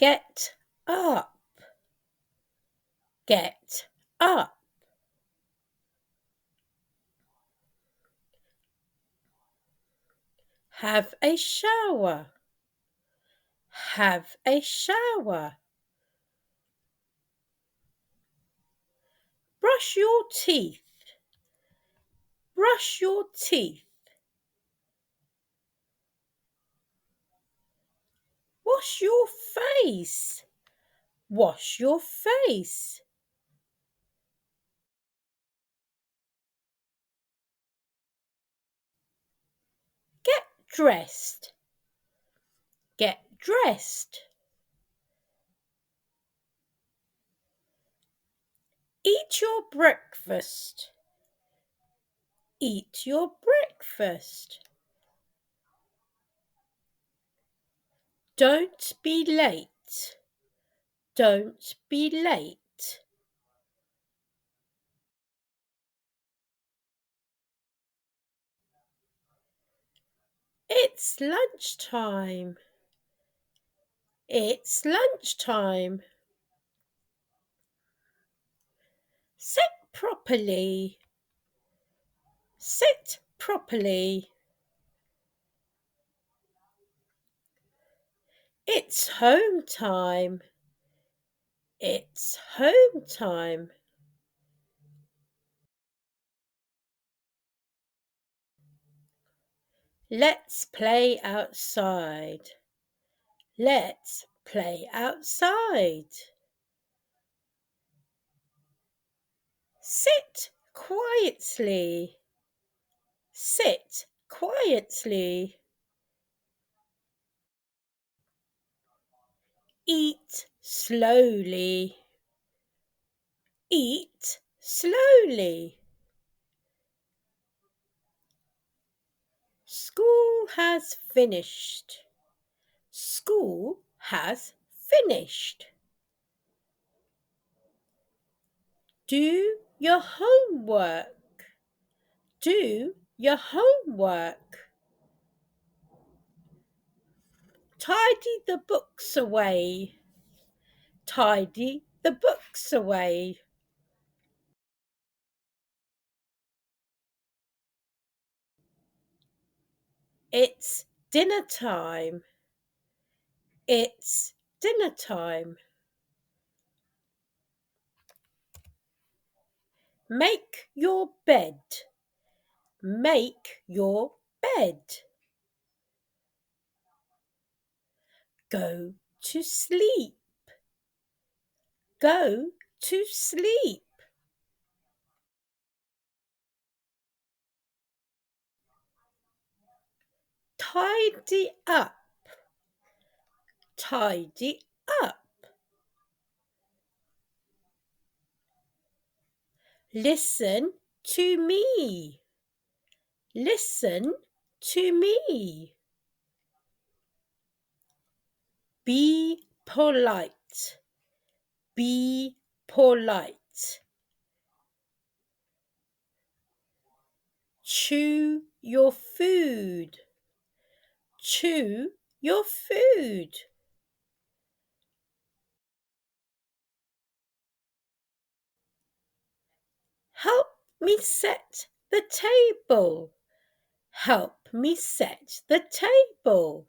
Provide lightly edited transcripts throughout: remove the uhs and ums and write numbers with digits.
Get up. Get up. Have a shower. Have a shower. Brush your teeth. Brush your teeth. Wash your face. Wash your face. Get dressed. Get dressed. Eat your breakfast. Eat your breakfast. Don't be late. Don't be late. It's lunchtime. It's lunchtime. Sit properly. Sit properly. It's home time. It's home time. Let's play outside. Let's play outside. Sit quietly. Sit quietly. Eat slowly. Eat slowly. School has finished. School has finished. Do your homework. Do your homework. Tidy the books away. Tidy the books away. It's dinner time. It's dinner time. Make your bed. Make your bed. Go to sleep. Go to sleep. Tidy up. Tidy up. Listen to me. Listen to me. Be polite. Be polite. Chew your food. Chew your food. Help me set the table. Help me set the table.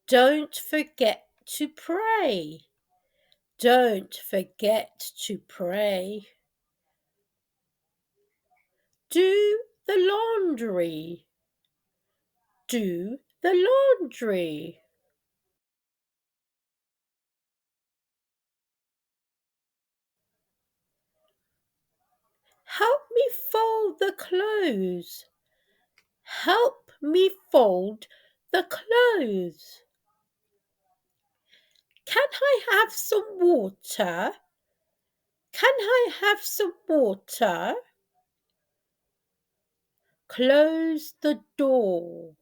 Don't forget to pray. Don't forget to pray. Do the laundry. Do the laundry. Help me fold the clothes. Help me fold the clothes. Can I have some water? Can I have some water? Close the door.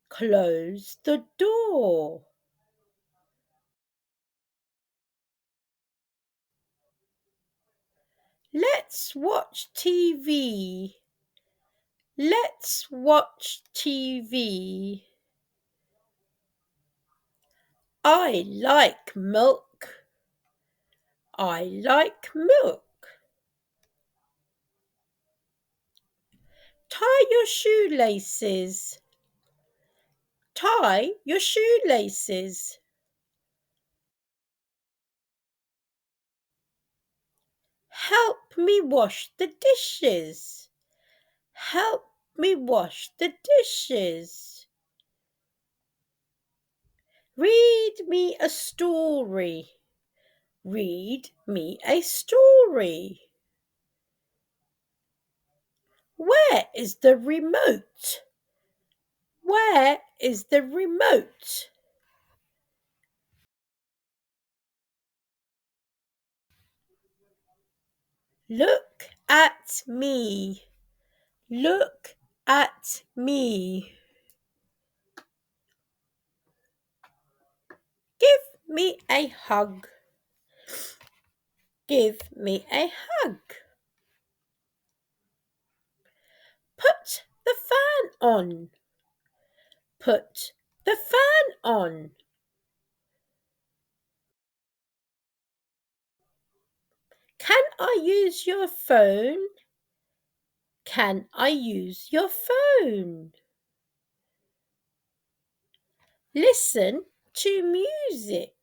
Close the door. Let's watch TV. Let's watch TV. I like milk. I like milk. Tie your shoelaces. Tie your shoelaces. Help me wash the dishes. Help me wash the dishes. Read me a story. Read me a story. Where is the remote? Where is the remote? Look at me. Look at me. Give me a hug. Give me a hug. Put the fan on. Put the fan on. Can I use your phone? Can I use your phone? Listen to music.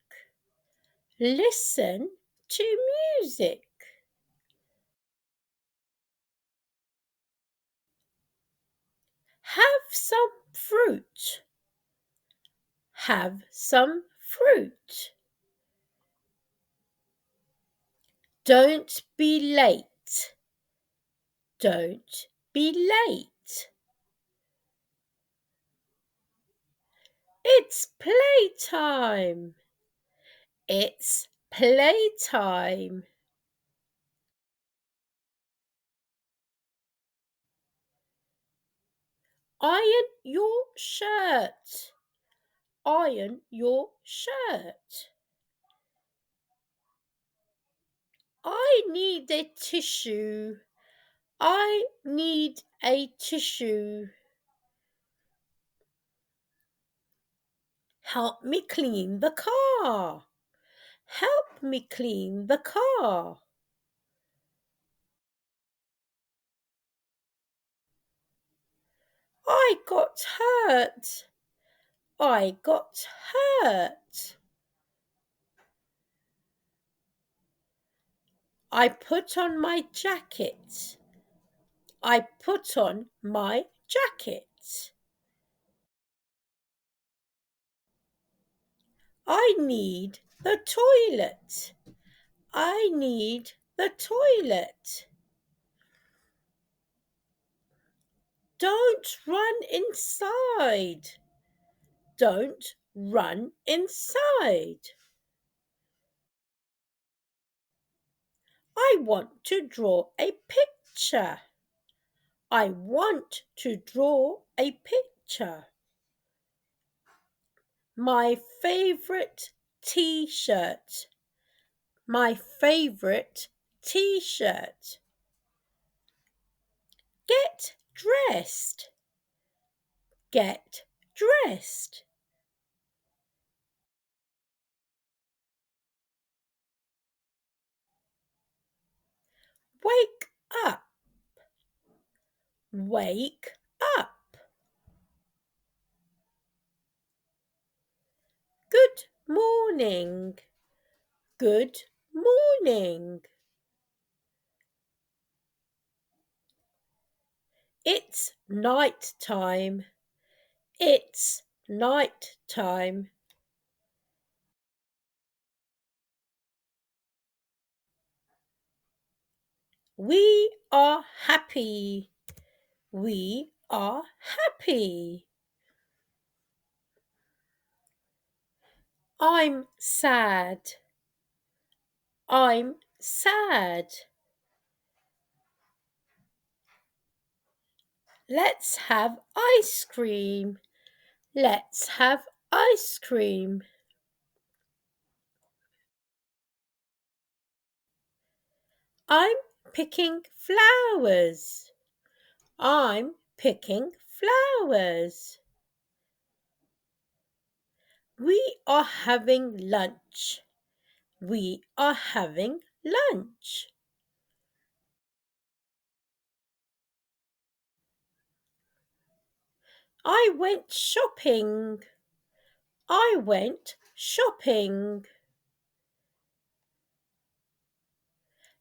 Listen to music. Have some fruit. Have some fruit. Don't be late. Don't be late. It's playtime. It's playtime. Iron your shirt. Iron your shirt. I need a tissue. I need a tissue. Help me clean the car. Help me clean the car. I got hurt. I got hurt. I put on my jacket. I put on my jacket. I need the toilet. I need the toilet. Don't run inside. Don't run inside. I want to draw a picture. I want to draw a picture. My favorite t-shirt. My favorite t-shirt. Get dressed. Get dressed. Wake up. Wake up. Good morning. Good morning. It's night time. It's night time. We are happy. We are happy. I'm sad. I'm sad. Let's have ice cream. Let's have ice cream. I'm picking flowers. I'm picking flowers. We are having lunch. We are having lunch. I went shopping. I went shopping.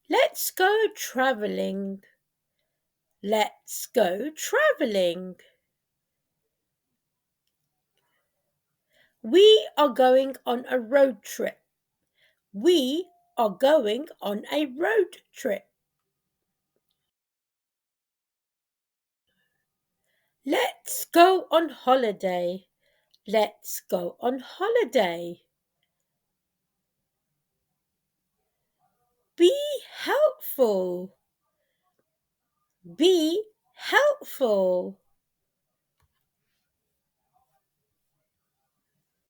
Let's go travelling. Let's go travelling. We are going on a road trip. We are going on a road trip. Let's go on holiday. Let's go on holiday. Be helpful. Be helpful.